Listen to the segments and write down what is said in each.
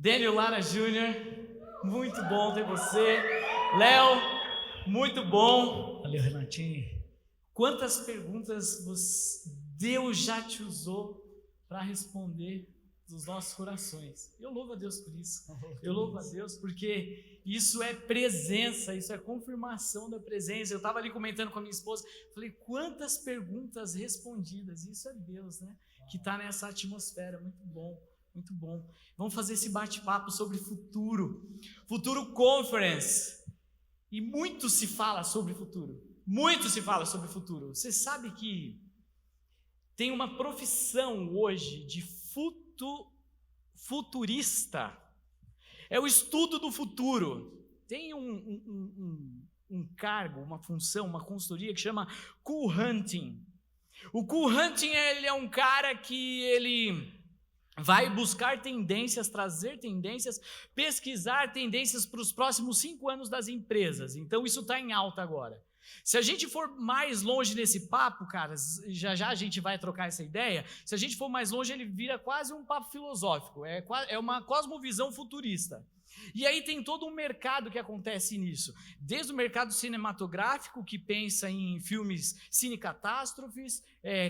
Daniel Lara Júnior, muito bom ter você. Léo, muito bom. Valeu, Renatinho. Quantas perguntas Deus já te usou para responder dos nossos corações? Eu louvo a Deus por isso. Eu louvo a Deus porque isso é presença, isso é confirmação da presença. Eu estava ali comentando com a minha esposa, falei, quantas perguntas respondidas. Isso é Deus, né? Que está nessa atmosfera. Muito bom, muito bom. Vamos fazer esse bate-papo sobre futuro. Futuro Conference. E muito se fala sobre futuro. Muito se fala sobre futuro. Você sabe que tem uma profissão hoje de futurista. É o estudo do futuro. Tem um cargo, uma função, uma consultoria que chama Cool Hunting. O Cool Hunting, ele é um cara que ele vai buscar tendências, trazer tendências, pesquisar tendências para os próximos 5 anos das empresas. Então isso está em alta agora. Se a gente for mais longe nesse papo, cara, já a gente vai trocar essa ideia. Se a gente for mais longe, ele vira quase um papo filosófico. É uma cosmovisão futurista. E aí tem todo um mercado que acontece nisso. Desde o mercado cinematográfico, que pensa em filmes cinecatástrofes,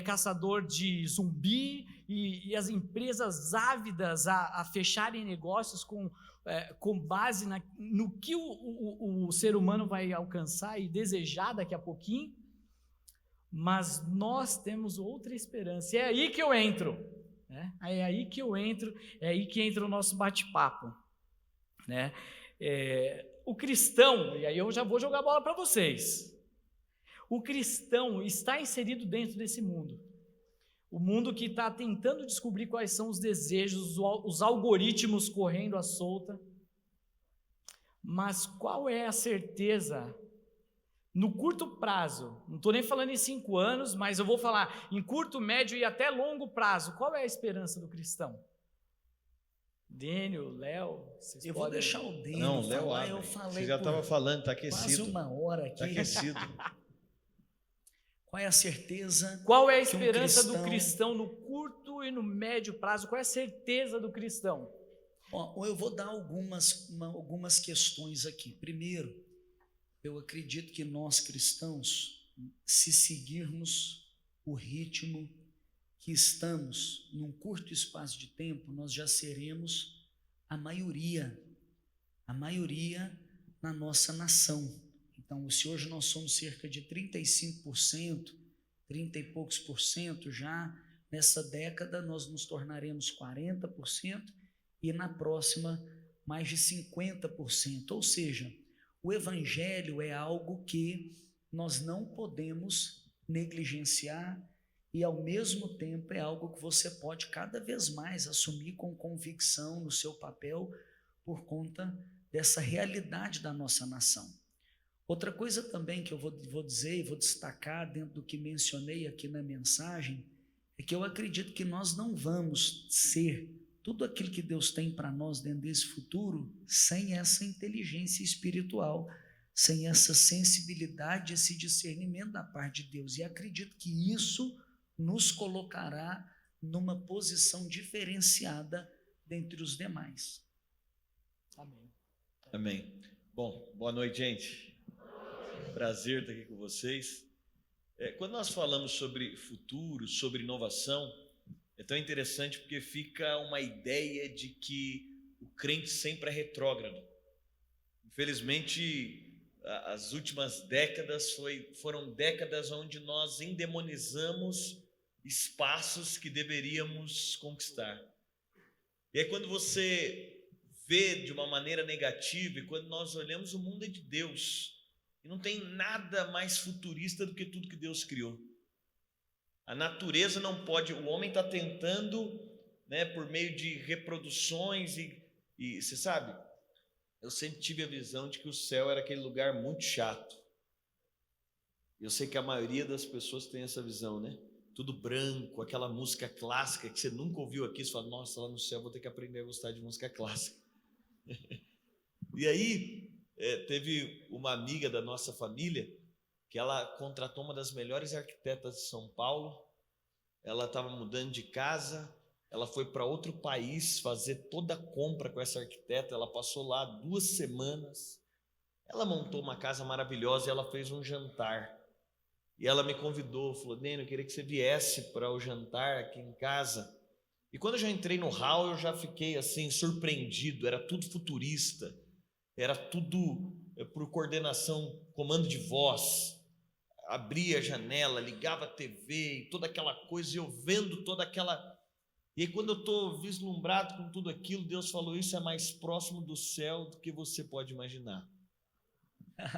caçador de zumbi, e as empresas ávidas a fecharem negócios com base no que o ser humano vai alcançar e desejar daqui a pouquinho. Mas nós temos outra esperança. E é aí que eu entro. Né? É aí que eu entro, é aí que entra o nosso bate-papo. Né? O cristão, e aí eu já vou jogar a bola para vocês. O cristão está inserido dentro desse mundo. O mundo que está tentando descobrir quais são os desejos, os algoritmos correndo à solta. Mas qual é a certeza no curto prazo? Não estou nem falando em 5 anos, mas eu vou falar em curto, médio e até longo prazo. Qual é a esperança do cristão? Dênio, Léo, vocês Eu podem... vou deixar o Dênio Não, Léo falar. abre. Eu falei Você já estava falando, está quase aquecido. uma hora aqui. Está aquecido. Qual é a certeza? Qual é a que esperança do cristão no curto e no médio prazo? Qual é a certeza do cristão? Eu vou dar algumas questões aqui. Primeiro, eu acredito que nós cristãos, se seguirmos o ritmo que estamos, num curto espaço de tempo, nós já seremos a maioria na nossa nação. Então, se hoje nós somos cerca de 35%, 30 e poucos por cento, já nessa década nós nos tornaremos 40% e na próxima mais de 50%. Ou seja, o evangelho é algo que nós não podemos negligenciar e ao mesmo tempo é algo que você pode cada vez mais assumir com convicção no seu papel por conta dessa realidade da nossa nação. Outra coisa também que eu vou dizer e vou destacar dentro do que mencionei aqui na mensagem é que eu acredito que nós não vamos ser tudo aquilo que Deus tem para nós dentro desse futuro sem essa inteligência espiritual, sem essa sensibilidade, esse discernimento da parte de Deus. E acredito que isso nos colocará numa posição diferenciada dentre os demais. Amém. Amém. Bom, boa noite, gente. Prazer estar aqui com vocês. Quando nós falamos sobre futuro, sobre inovação, é tão interessante porque fica uma ideia de que o crente sempre é retrógrado. Infelizmente, as últimas décadas foram décadas onde nós endemonizamos espaços que deveríamos conquistar. E aí quando você vê de uma maneira negativa, e quando nós olhamos, o mundo é de Deus, e não tem nada mais futurista do que tudo que Deus criou. A natureza não pode, o homem está tentando, né, por meio de reproduções e você sabe, eu sempre tive a visão de que o céu era aquele lugar muito chato. Eu sei que a maioria das pessoas tem essa visão, né? Tudo branco, aquela música clássica que você nunca ouviu aqui, você fala, nossa, lá no céu eu vou ter que aprender a gostar de música clássica. E aí, teve uma amiga da nossa família que ela contratou uma das melhores arquitetas de São Paulo. Ela estava mudando de casa, ela foi para outro país fazer toda a compra com essa arquiteta, ela passou lá 2 semanas, ela montou uma casa maravilhosa e ela fez um jantar. E ela me convidou, falou: Neno, eu queria que você viesse para o jantar aqui em casa. E quando eu já entrei no hall, eu já fiquei assim, surpreendido, era tudo futurista, era tudo por coordenação, comando de voz, abria a janela, ligava a TV e toda aquela coisa, e eu vendo toda aquela... E aí quando eu estou vislumbrado com tudo aquilo, Deus falou: isso é mais próximo do céu do que você pode imaginar.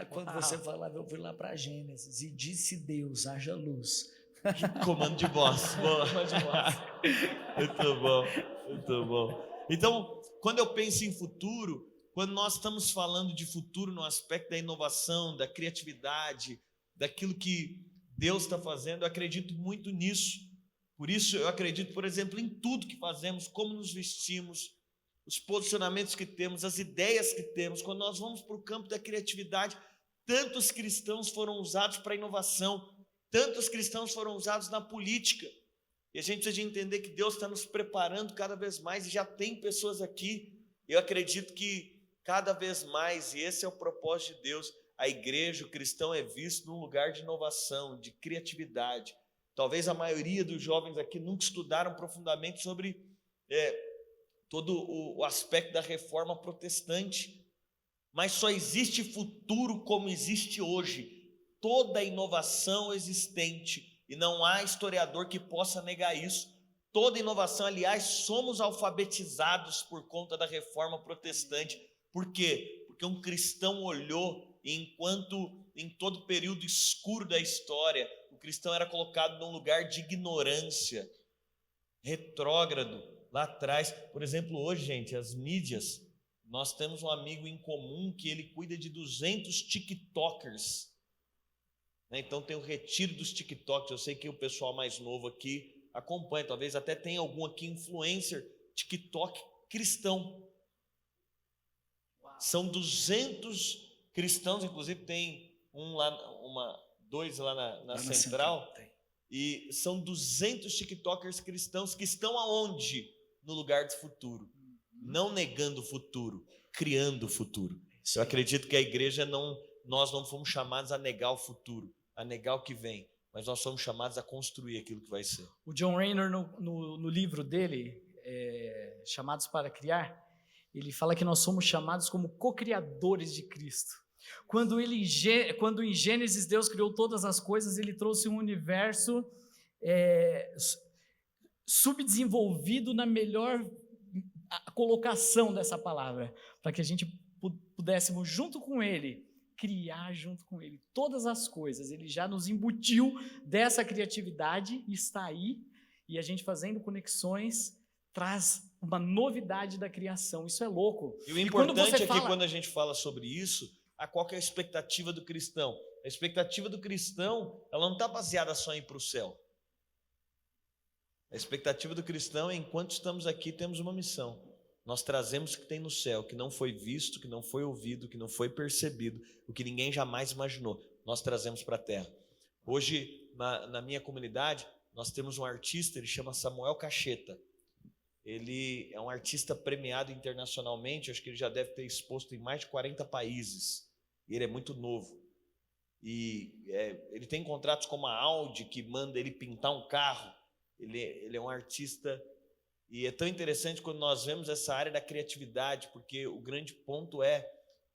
Quando você falava, eu fui lá para Gênesis, e disse Deus, haja luz. Comando de voz. Muito bom, muito bom. Então, quando eu penso em futuro, quando nós estamos falando de futuro no aspecto da inovação, da criatividade, daquilo que Deus está fazendo, eu acredito muito nisso. Por isso eu acredito, por exemplo, em tudo que fazemos, como nos vestimos, os posicionamentos que temos, as ideias que temos. Quando nós vamos para o campo da criatividade, tantos cristãos foram usados para a inovação, tantos cristãos foram usados na política, e a gente precisa de entender que Deus está nos preparando cada vez mais, e já tem pessoas aqui. Eu acredito que cada vez mais, e esse é o propósito de Deus, a igreja, o cristão é visto num lugar de inovação, de criatividade. Talvez a maioria dos jovens aqui nunca estudaram profundamente sobre todo o aspecto da reforma protestante, mas só existe futuro como existe hoje, toda a inovação existente, e não há historiador que possa negar isso. Toda inovação, aliás, somos alfabetizados por conta da reforma protestante. Por quê? Porque um cristão olhou, e enquanto em todo período escuro da história, o cristão era colocado num lugar de ignorância, retrógrado, lá atrás. Por exemplo, hoje, gente, as mídias, nós temos um amigo em comum que ele cuida de 200 tiktokers, né? Então tem o retiro dos tiktokers. Eu sei que o pessoal mais novo aqui acompanha, talvez até tenha algum aqui influencer TikTok cristão. São 200 cristãos, inclusive tem dois lá na Central, e são 200 tiktokers cristãos que estão aonde? No lugar do futuro, não negando o futuro, criando o futuro. Eu acredito que a igreja nós não fomos chamados a negar o futuro, a negar o que vem, mas nós somos chamados a construir aquilo que vai ser. O John Raynor, no livro dele, Chamados para Criar, ele fala que nós somos chamados como co-criadores de Cristo. Quando em Gênesis Deus criou todas as coisas, ele trouxe um universo subdesenvolvido na melhor colocação dessa palavra, para que a gente pudéssemos, junto com ele, criar junto com ele todas as coisas. Ele já nos embutiu dessa criatividade, está aí, e a gente fazendo conexões traz uma novidade da criação. Isso é louco. E o importante é que quando a gente fala sobre isso, qual que é a expectativa do cristão? A expectativa do cristão, ela não está baseada só em ir para o céu. A expectativa do cristão é, enquanto estamos aqui, temos uma missão. Nós trazemos o que tem no céu, que não foi visto, que não foi ouvido, que não foi percebido, o que ninguém jamais imaginou. Nós trazemos para a terra. Hoje, na minha comunidade, nós temos um artista, ele chama Samuel Cacheta. Ele é um artista premiado internacionalmente, acho que ele já deve ter exposto em mais de 40 países. Ele é muito novo. E ele tem contratos com a Audi, que manda ele pintar um carro. Ele é um artista, e é tão interessante quando nós vemos essa área da criatividade, porque o grande ponto é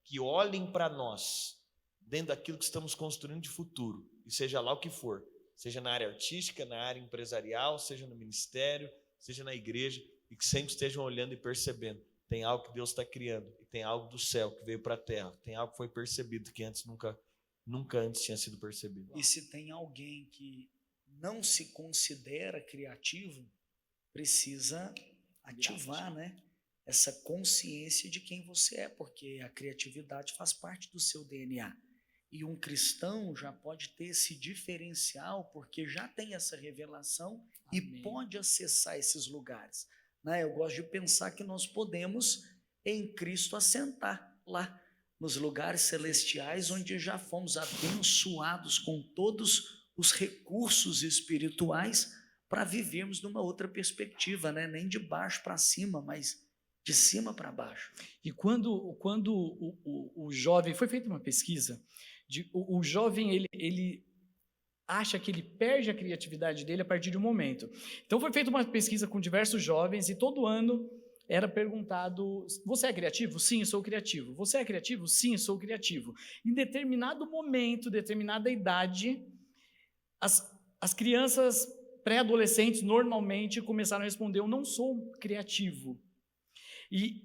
que olhem para nós, dentro daquilo que estamos construindo de futuro, e seja lá o que for, seja na área artística, na área empresarial, seja no ministério, seja na igreja, e que sempre estejam olhando e percebendo, tem algo que Deus está criando, e tem algo do céu que veio para a terra, tem algo que foi percebido que antes nunca antes tinha sido percebido. E se tem alguém que não se considera criativo, precisa ativar, né, essa consciência de quem você é, porque a criatividade faz parte do seu DNA. E um cristão já pode ter esse diferencial, porque já tem essa revelação. Amém. E pode acessar esses lugares, né? Eu gosto de pensar que nós podemos, em Cristo, assentar lá nos lugares celestiais, onde já fomos abençoados com todos os recursos espirituais para vivermos numa outra perspectiva, né? Nem de baixo para cima, mas de cima para baixo. E quando o jovem, foi feita uma pesquisa, o jovem ele acha que ele perde a criatividade dele a partir de um momento. Então foi feita uma pesquisa com diversos jovens e todo ano era perguntado: você é criativo? Sim, sou criativo. Você é criativo? Sim, sou criativo. Em determinado momento, determinada idade, as crianças pré-adolescentes normalmente começaram a responder: eu não sou criativo. E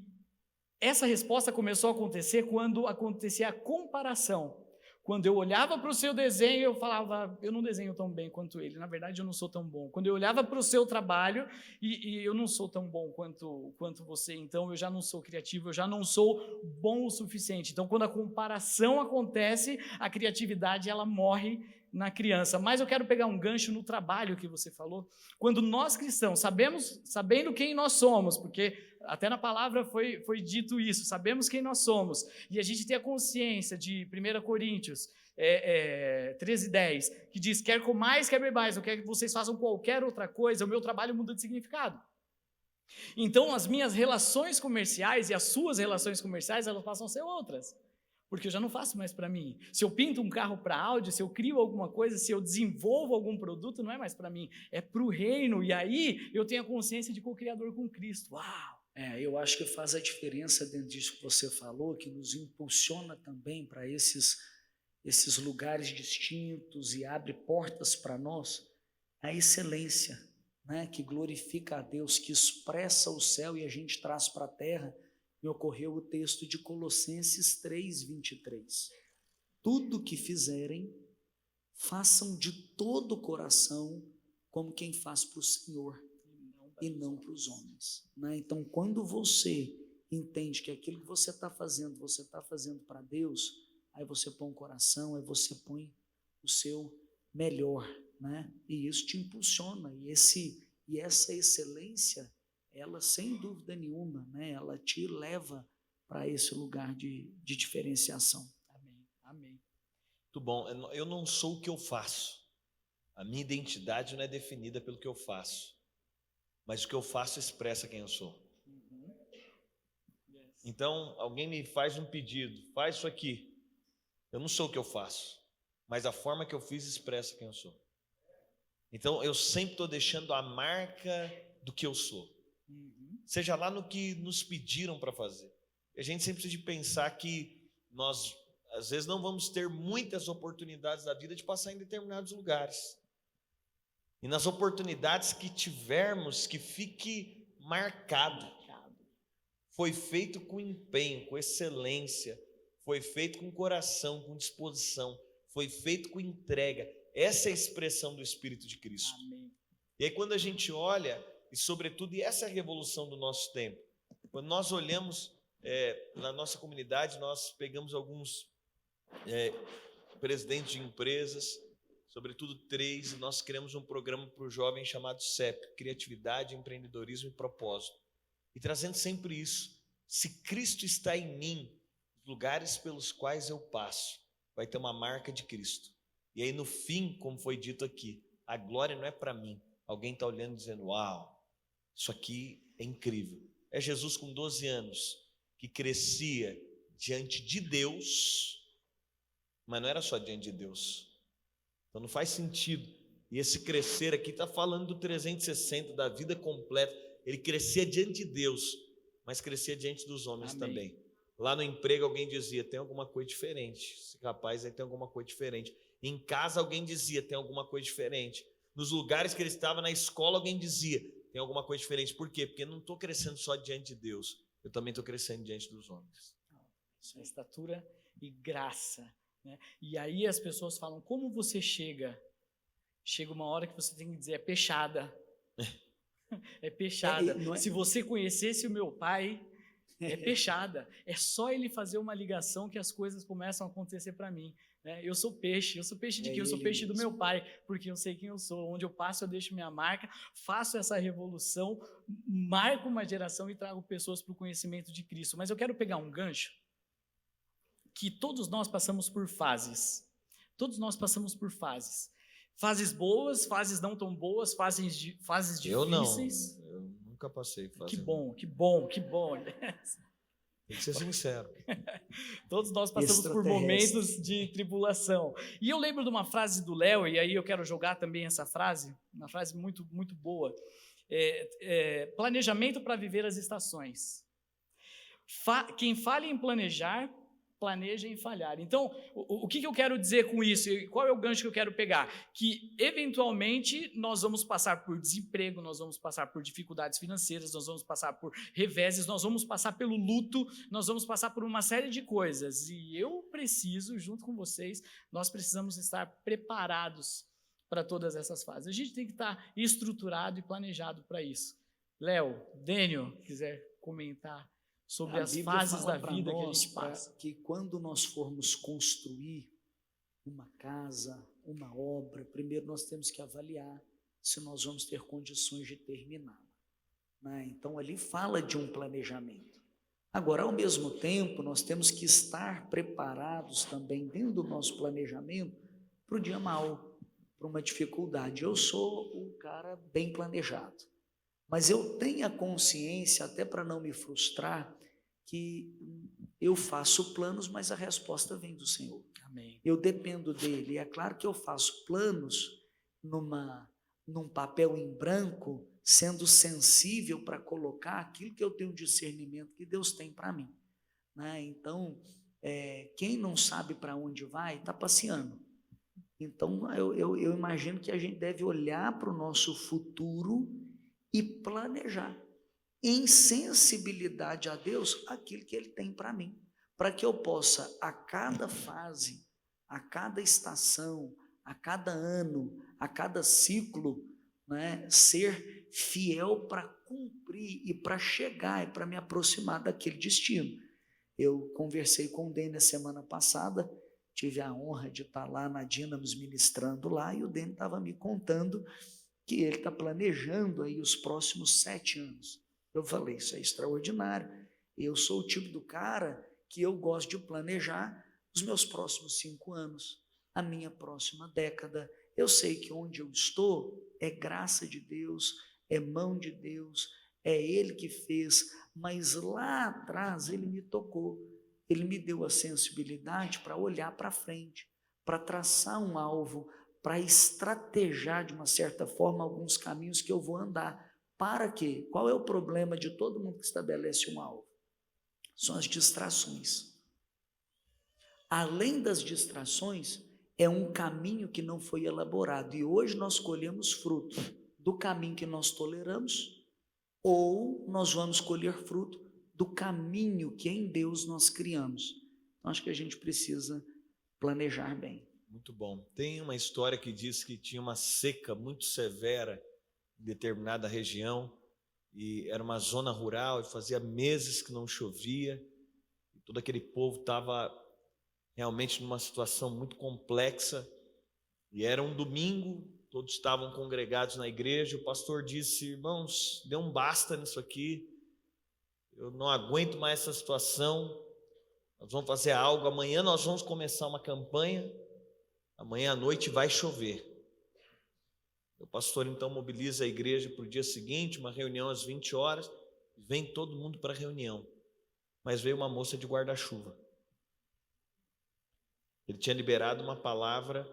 essa resposta começou a acontecer quando acontecia a comparação. Quando eu olhava para o seu desenho, eu falava: eu não desenho tão bem quanto ele, na verdade eu não sou tão bom. Quando eu olhava para o seu trabalho, e eu não sou tão bom quanto você, então eu já não sou criativo, eu já não sou bom o suficiente. Então, quando a comparação acontece, a criatividade ela morre na criança. Mas eu quero pegar um gancho no trabalho que você falou. Quando nós cristãos sabendo quem nós somos, porque até na palavra foi dito isso, sabemos quem nós somos, e a gente tem a consciência de 1 Coríntios 13:10, que diz: quer comais, quer bebais, ou quer que vocês façam qualquer outra coisa, o meu trabalho muda de significado. Então as minhas relações comerciais e as suas relações comerciais, elas passam a ser outras, porque eu já não faço mais para mim. Se eu pinto um carro para Audi, se eu crio alguma coisa, se eu desenvolvo algum produto, não é mais para mim, é para o reino, e aí eu tenho a consciência de co-criador com Cristo. Uau! Eu acho que faz a diferença dentro disso que você falou, que nos impulsiona também para esses lugares distintos e abre portas para nós, a excelência, né, que glorifica a Deus, que expressa o céu e a gente traz para a terra. Me ocorreu o texto de Colossenses 3:23. Tudo que fizerem, façam de todo o coração, como quem faz para o Senhor e não para os homens. Né? Então, quando você entende que aquilo que você está fazendo para Deus, aí você põe o coração, aí você põe o seu melhor, né? E isso te impulsiona, e essa excelência, ela sem dúvida nenhuma, né? Ela te leva para esse lugar de diferenciação. Amém, amém. Muito bom. Eu não sou o que eu faço. A minha identidade não é definida pelo que eu faço, mas o que eu faço expressa quem eu sou. Então, alguém me faz um pedido: faz isso aqui. Eu não sou o que eu faço, mas a forma que eu fiz expressa quem eu sou. Então, eu sempre estou deixando a marca do que eu sou. Seja lá no que nos pediram para fazer. A gente sempre precisa de pensar que nós, às vezes, não vamos ter muitas oportunidades da vida de passar em determinados lugares. E nas oportunidades que tivermos, que fique marcado. Foi feito com empenho, com excelência, foi feito com coração, com disposição, foi feito com entrega. Essa é a expressão do Espírito de Cristo. Amém. E aí quando a gente olha, e sobretudo, e essa é a revolução do nosso tempo, quando nós olhamos na nossa comunidade, nós pegamos alguns presidentes de empresas, sobretudo 3, e nós criamos um programa para o jovem chamado CEP, Criatividade, Empreendedorismo e Propósito. E trazendo sempre isso: se Cristo está em mim, os lugares pelos quais eu passo, vai ter uma marca de Cristo. E aí no fim, como foi dito aqui, a glória não é para mim. Alguém está olhando e dizendo: uau, isso aqui é incrível. É Jesus com 12 anos, que crescia diante de Deus, mas não era só diante de Deus. Então não faz sentido. E esse crescer aqui está falando do 360, da vida completa. Ele crescia diante de Deus, mas crescia diante dos homens. Amém. Também. Lá no emprego alguém dizia: tem alguma coisa diferente. Esse rapaz aí tem alguma coisa diferente. Em casa alguém dizia: tem alguma coisa diferente. Nos lugares que ele estava, na escola, alguém dizia: tem alguma coisa diferente. Por quê? Porque eu não estou crescendo só diante de Deus, eu também estou crescendo diante dos homens. Isso é estatura e graça, né? E aí as pessoas falam: como você chega? Chega uma hora que você tem que dizer: é peixada. É peixada. Se você conhecesse o meu pai, é peixada. É só ele fazer uma ligação que as coisas começam a acontecer para mim. Né? Eu sou peixe de quem? Eu sou peixe do meu pai, porque eu sei quem eu sou. Onde eu passo, eu deixo minha marca, faço essa revolução, marco uma geração e trago pessoas para o conhecimento de Cristo. Mas eu quero pegar um gancho, que todos nós passamos por fases. Todos nós passamos por fases. Fases boas, fases não tão boas, fases difíceis. Eu nunca passei por fase. Que bom, que bom, que bom. Tem que ser sincero. Todos nós passamos por momentos de tribulação. E eu lembro de uma frase do Léo, e aí eu quero jogar também essa frase, uma frase muito, muito boa. Planejamento para viver as estações. Quem falha em planejar, planeja em falhar. Então, o que eu quero dizer com isso? Qual é o gancho que eu quero pegar? Que, eventualmente, nós vamos passar por desemprego, nós vamos passar por dificuldades financeiras, nós vamos passar por reveses, nós vamos passar pelo luto, nós vamos passar por uma série de coisas. E eu preciso, junto com vocês, nós precisamos estar preparados para todas essas fases. A gente tem que estar estruturado e planejado para isso. Léo, Dênio, quiser comentar sobre as fases da vida que a gente passa. Que quando nós formos construir uma casa, uma obra, primeiro nós temos que avaliar se nós vamos ter condições de terminá-la, né? Então ali fala de um planejamento. Agora, ao mesmo tempo, nós temos que estar preparados também dentro do nosso planejamento para o dia mau, para uma dificuldade. Eu sou um cara bem planejado, mas eu tenho a consciência, até para não me frustrar, que eu faço planos, mas a resposta vem do Senhor. Amém. Eu dependo dele. E é claro que eu faço planos num papel em branco, sendo sensível para colocar aquilo que eu tenho discernimento que Deus tem para mim, né? Então, quem não sabe para onde vai, está passeando. Então, eu imagino que a gente deve olhar para o nosso futuro e planejar em sensibilidade a Deus aquilo que Ele tem para mim, para que eu possa, a cada fase, a cada estação, a cada ano, a cada ciclo, né, ser fiel para cumprir e para chegar e para me aproximar daquele destino. Eu conversei com o Dênio semana passada, tive a honra de estar lá na Dínamos ministrando lá, e o Dênio estava me contando que ele está planejando aí os próximos 7 anos. Eu falei, isso é extraordinário. Eu sou o tipo do cara que eu gosto de planejar os meus próximos 5 anos, a minha próxima década. Eu sei que onde eu estou é graça de Deus, é mão de Deus, é Ele que fez, mas lá atrás Ele me tocou, Ele me deu a sensibilidade para olhar para frente, para traçar um alvo, para estrategiar de uma certa forma alguns caminhos que eu vou andar. Para quê? Qual é o problema de todo mundo que estabelece um alvo? São as distrações. Além das distrações, é um caminho que não foi elaborado, e hoje nós colhemos fruto do caminho que nós toleramos, ou nós vamos colher fruto do caminho que em Deus nós criamos. Então, acho que a gente precisa planejar bem. Muito bom. Tem uma história que diz que tinha uma seca muito severa em determinada região, e era uma zona rural, e fazia meses que não chovia, e todo aquele povo estava realmente numa situação muito complexa, e era um domingo, todos estavam congregados na igreja. O pastor disse: irmãos, dê um basta nisso aqui, eu não aguento mais essa situação, nós vamos fazer algo, amanhã nós vamos começar uma campanha, amanhã à noite vai chover. O pastor então mobiliza a igreja para o dia seguinte, uma reunião às 20 horas, vem todo mundo para a reunião, mas veio uma moça de guarda-chuva. Ele tinha liberado uma palavra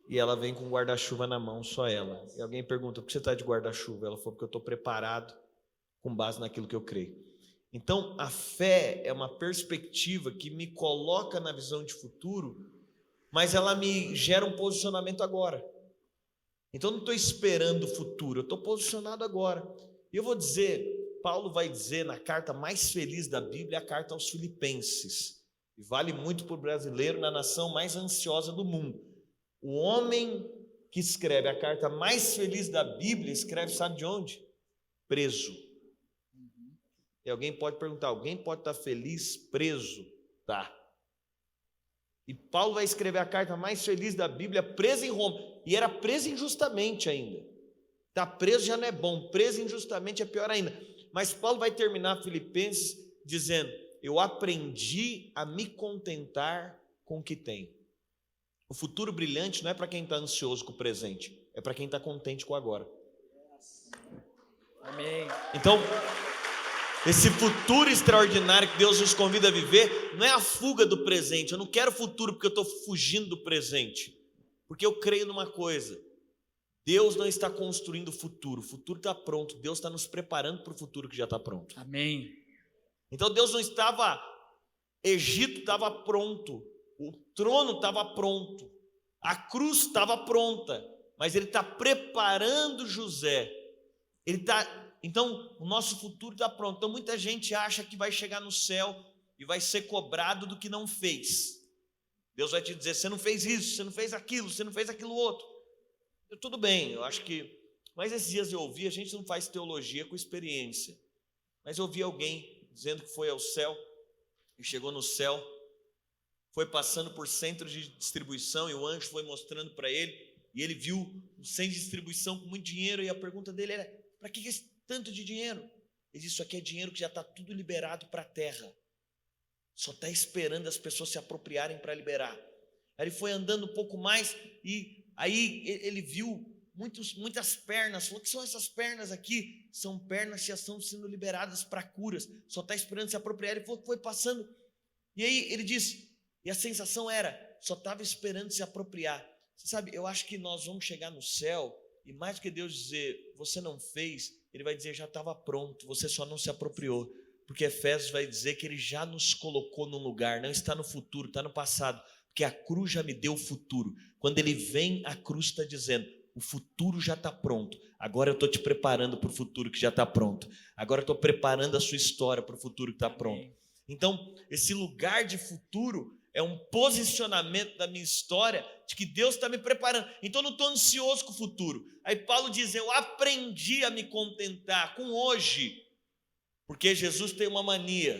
e ela vem com guarda-chuva na mão, só ela. E alguém pergunta: por que você está de guarda-chuva? Ela falou: porque eu estou preparado com base naquilo que eu creio. Então, a fé é uma perspectiva que me coloca na visão de futuro, mas ela me gera um posicionamento agora. Então, eu não estou esperando o futuro, eu estou posicionado agora. E eu vou dizer, Paulo vai dizer na carta mais feliz da Bíblia, a carta aos Filipenses, e vale muito para o brasileiro na nação mais ansiosa do mundo. O homem que escreve a carta mais feliz da Bíblia, escreve, sabe de onde? Preso. E alguém pode perguntar: alguém pode estar feliz preso? Tá. E Paulo vai escrever a carta mais feliz da Bíblia preso em Roma, e era preso injustamente ainda. Tá preso já não é bom, preso injustamente é pior ainda. Mas Paulo vai terminar Filipenses dizendo: eu aprendi a me contentar com o que tenho. O futuro brilhante não é para quem está ansioso com o presente, é para quem está contente com o agora. Amém. Então, esse futuro extraordinário que Deus nos convida a viver não é a fuga do presente. Eu não quero futuro porque eu estou fugindo do presente. Porque eu creio numa coisa: Deus não está construindo o futuro está pronto. Deus está nos preparando para o futuro que já está pronto. Amém. Então Deus não estava, Egito estava pronto, o trono estava pronto, a cruz estava pronta, mas Ele está preparando José. Então o nosso futuro está pronto. Então muita gente acha que vai chegar no céu e vai ser cobrado do que não fez. Deus vai te dizer: você não fez isso, você não fez aquilo, você não fez aquilo outro. Tudo bem, eu acho que... Mas esses dias eu ouvi, a gente não faz teologia com experiência, mas eu ouvi alguém dizendo que foi ao céu, e chegou no céu, foi passando por centros de distribuição, e o anjo foi mostrando para ele, e ele viu um centro de distribuição com muito dinheiro, e a pergunta dele era: para que esse tanto de dinheiro? Ele disse: isso aqui é dinheiro que já está tudo liberado para a terra, só está esperando as pessoas se apropriarem para liberar. Aí ele foi andando um pouco mais, e aí ele viu muitas pernas. Falou: que são essas pernas aqui? São pernas que já estão sendo liberadas para curas, só está esperando se apropriar. Ele foi passando, e aí ele disse, e a sensação era: só estava esperando se apropriar. Você sabe, eu acho que nós vamos chegar no céu, e mais do que Deus dizer: você não fez, Ele vai dizer: já estava pronto, você só não se apropriou. Porque Efésios vai dizer que Ele já nos colocou num lugar, não está no futuro, está no passado, porque a cruz já me deu o futuro. Quando Ele vem, a cruz está dizendo: o futuro já está pronto, agora eu estou te preparando para o futuro que já está pronto, agora eu estou preparando a sua história para o futuro que está pronto. Então, esse lugar de futuro é um posicionamento da minha história de que Deus está me preparando. Então eu não estou ansioso com o futuro. Aí Paulo diz: eu aprendi a me contentar com hoje, porque Jesus tem uma mania: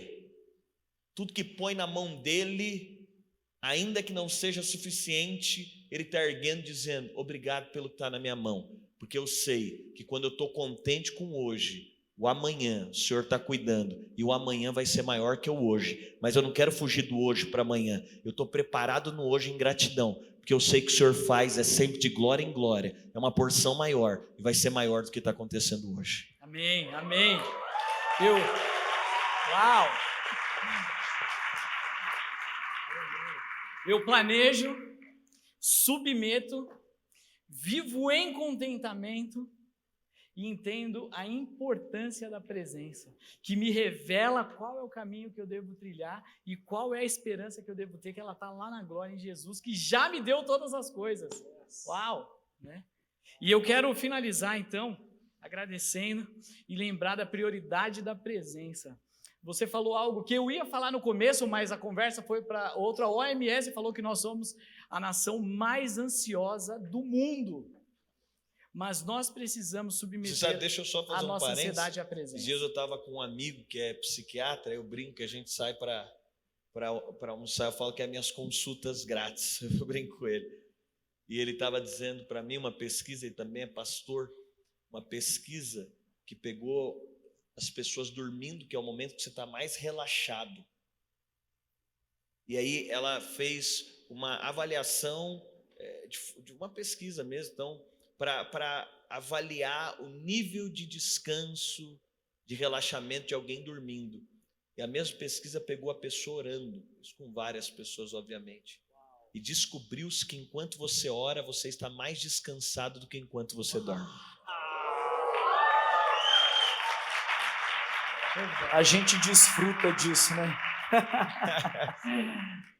tudo que põe na mão dele, ainda que não seja suficiente, ele está erguendo, dizendo: obrigado pelo que está na minha mão, porque eu sei que quando eu estou contente com hoje, o amanhã o Senhor está cuidando, e o amanhã vai ser maior que o hoje. Mas eu não quero fugir do hoje para amanhã, eu estou preparado no hoje em gratidão, porque eu sei que o Senhor faz é sempre de glória em glória, é uma porção maior, e vai ser maior do que está acontecendo hoje. Amém, amém. Uau! Eu planejo, submeto, vivo em contentamento e entendo a importância da presença, que me revela qual é o caminho que eu devo trilhar e qual é a esperança que eu devo ter, que ela está lá na glória em Jesus, que já me deu todas as coisas. Uau! Né? E eu quero finalizar então agradecendo e lembrar da prioridade da presença. Você falou algo que eu ia falar no começo, mas a conversa foi para outra. A OMS falou que nós somos a nação mais ansiosa do mundo. Mas nós precisamos submeter deixa eu só fazer a nossa ansiedade à Esses presença. dias eu estava com um amigo que é psiquiatra, eu brinco que a gente sai para almoçar, eu falo que é minhas consultas grátis, eu brinco com ele. E ele estava dizendo para mim uma pesquisa, ele também é pastor, uma pesquisa que pegou as pessoas dormindo, que é o momento que você está mais relaxado. E aí ela fez uma avaliação de uma pesquisa mesmo, então, para avaliar o nível de descanso, de relaxamento de alguém dormindo. E a mesma pesquisa pegou a pessoa orando, isso com várias pessoas, obviamente, e descobriu-se que enquanto você ora, você está mais descansado do que enquanto você dorme. A gente desfruta disso, né?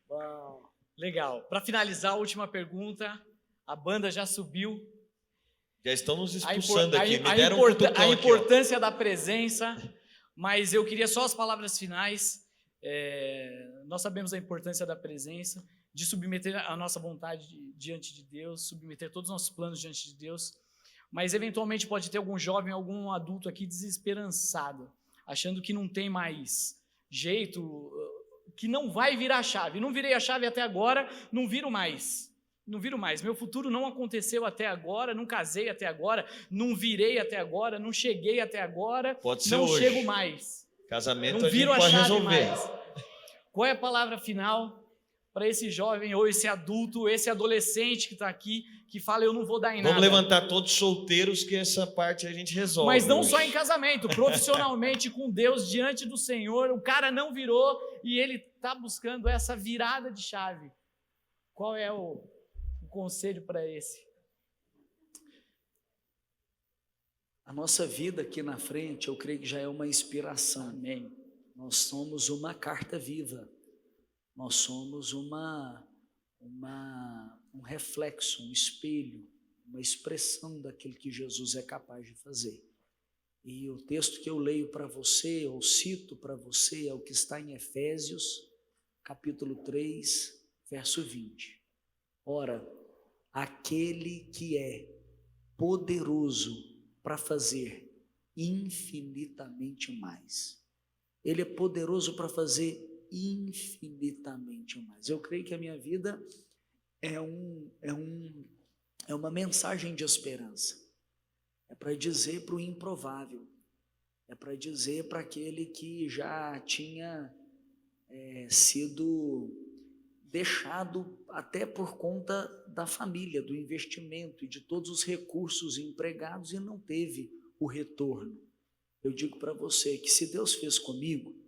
Uau. Legal. Para finalizar, a última pergunta. A banda já subiu. Já estão nos expulsando aqui, me deram um cutucão a aqui, ó. importância da presença, mas eu queria só as palavras finais. Nós sabemos a importância da presença, de submeter a nossa vontade diante de Deus, submeter todos os nossos planos diante de Deus, mas eventualmente pode ter algum jovem, algum adulto aqui desesperançado, achando que não tem mais jeito, que não vai virar a chave. Não virei a chave até agora, não viro mais. Não viro mais. Meu futuro não aconteceu até agora, não casei até agora, não virei até agora, não cheguei até agora, Pode ser não hoje. chego mais. Casamento Não a gente viro a pode chave resolver. mais. Qual é a palavra final? para esse jovem, ou esse adulto, esse adolescente que está aqui, que fala, eu não vou dar em nada. Vamos levantar todos solteiros, que essa parte a gente resolve. Mas não hoje. só em casamento, profissionalmente com Deus, diante do Senhor, o cara não virou e ele está buscando essa virada de chave. Qual é o conselho para esse? A nossa vida aqui na frente, eu creio que já é uma inspiração. Amém. Nós somos uma carta viva. Nós somos um reflexo, um espelho, uma expressão daquilo que Jesus é capaz de fazer. E o texto que eu leio para você, ou cito para você, é o que está em Efésios, capítulo 3, verso 20. Ora, aquele que é poderoso para fazer infinitamente mais. Ele é poderoso para fazer infinitamente mais. Eu creio que a minha vida é uma mensagem de esperança. É para dizer para o improvável. É para dizer para aquele que já tinha sido deixado até por conta da família, do investimento e de todos os recursos empregados e não teve o retorno. Eu digo para você que se Deus fez comigo,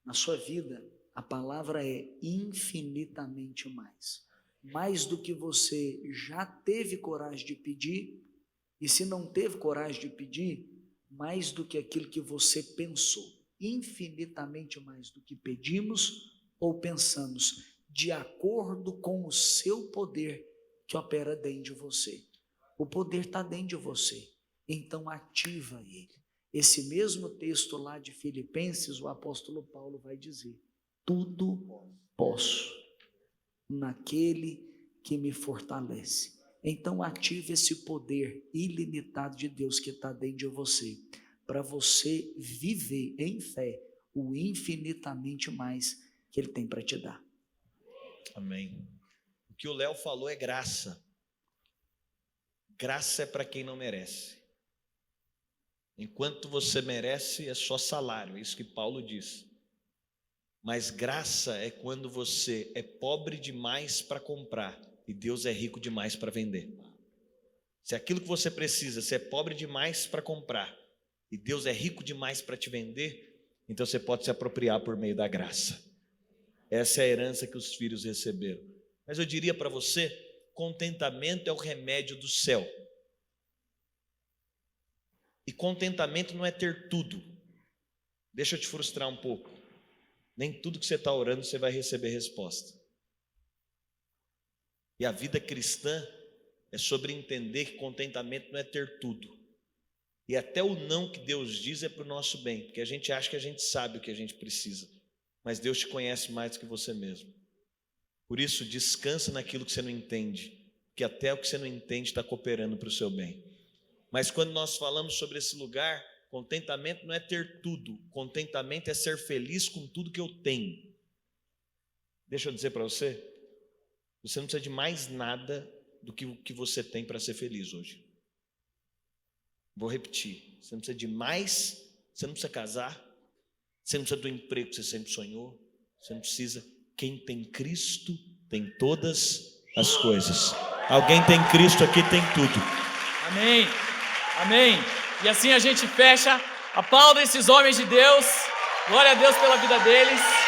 na sua vida, a palavra é infinitamente mais. Mais do que você já teve coragem de pedir, e se não teve coragem de pedir, mais do que aquilo que você pensou. Infinitamente mais do que pedimos ou pensamos, de acordo com o seu poder que opera dentro de você. O poder está dentro de você, então ativa ele. Esse mesmo texto lá de Filipenses, o apóstolo Paulo vai dizer, tudo posso naquele que me fortalece. Então ative esse poder ilimitado de Deus que está dentro de você, para você viver em fé o infinitamente mais que Ele tem para te dar. Amém. O que o Léo falou é graça. Graça é para quem não merece. Enquanto você merece, é só salário, é isso que Paulo diz. Mas graça é quando você é pobre demais para comprar e Deus é rico demais para vender. Se aquilo que você precisa, você é pobre demais para comprar e Deus é rico demais para te vender, então você pode se apropriar por meio da graça. Essa é a herança que os filhos receberam. Mas eu diria para você, contentamento é o remédio do céu. E contentamento não é ter tudo. Deixa eu te frustrar um pouco. Nem tudo que você está orando você vai receber resposta. E a vida cristã é sobre entender que contentamento não é ter tudo. E até o não que Deus diz é para o nosso bem, porque a gente acha que a gente sabe o que a gente precisa, mas Deus te conhece mais do que você mesmo. Por isso, descansa naquilo que você não entende, que até o que você não entende está cooperando para o seu bem. Mas quando nós falamos sobre esse lugar, contentamento não é ter tudo, contentamento é ser feliz com tudo que eu tenho. Deixa eu dizer para você, você não precisa de mais nada do que o que você tem para ser feliz hoje. Vou repetir, você não precisa de mais, você não precisa casar, você não precisa do emprego que você sempre sonhou, você não precisa. Quem tem Cristo tem todas as coisas. Alguém tem Cristo aqui, tem tudo. Amém, amém. E assim a gente fecha. Aplauda esses homens de Deus. Glória a Deus pela vida deles.